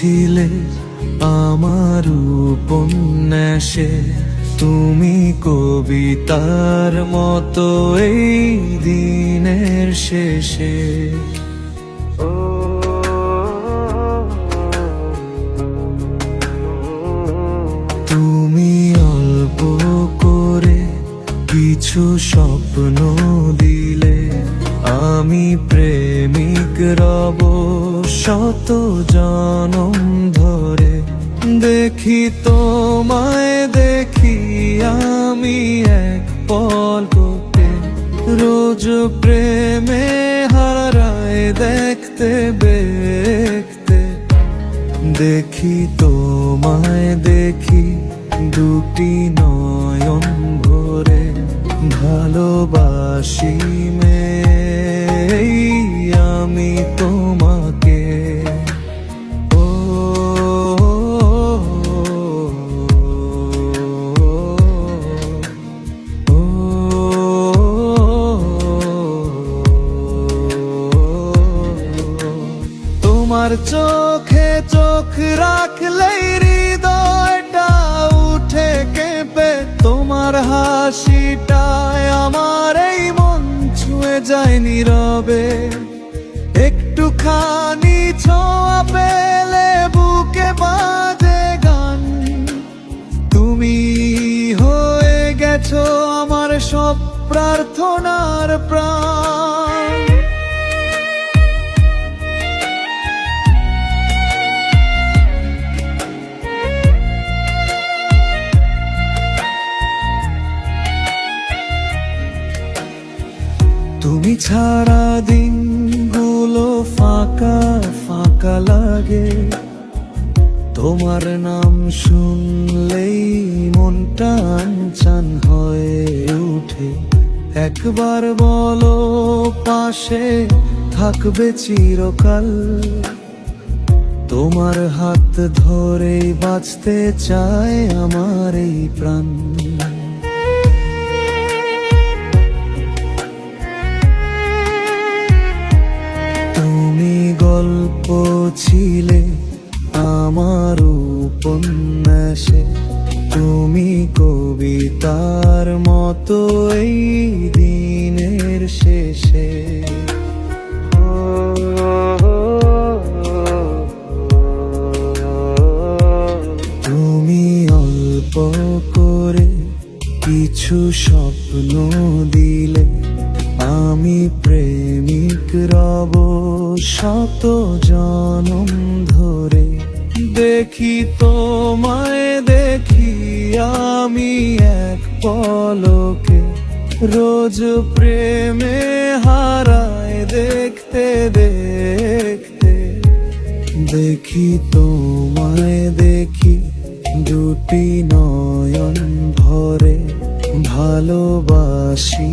ছিলে আমার উপন্যাসে, তুমি কবিতার মতো এই দিনের শেষে। তুমি অল্প করে কিছু স্বপ্ন দিলে, আমি প্রেমিক রব শত জনম ধরে। দেখি তোমায় দেখি আমি এক পলকে, রোজ প্রেমে হারায় দেখতে দেখতে। দেখি তোমায় দেখি দুটি নয়ন ভরে, ভালোবাসি আমি তোমাকে। ও তোমার চোখে চোখ রাখলেই হৃদয়টা উঠে কেঁপে, তোমার হাসিটায় আমার এই মন ছুঁয়ে যায় নীরবে। একটুখানি ছোঁয়া পেলে বুকে বাজে গান, তুমি হয়ে গেছো আমার সব প্রার্থনার প্রাণ। তুমি ছাড়া দিনগুলো ফাঁকা ফাঁকা লাগে, তোমার নাম শুনলেই মনটা আনচান হয়ে ওঠে। একবার বলো পাশে থাকবে চিরকাল, তোমার হাত ধরে বাঁচতে চায় আমার এই প্রাণ। গল্প ছিলে আমার উপন্যাসে, তুমি কবিতার মতো এই দিনের শেষে। তুমি অল্প করে কিছু স্বপ্ন দিলে, আমি প্রেমিক রব শত জনম ধরে। দেখি তোমায় দেখি আমি এক পলকে, রোজ প্রেমে হারায় দেখতে দেখতে। দেখি তোমায় দেখি দুটি নয়ন ভরে, ভালোবাসি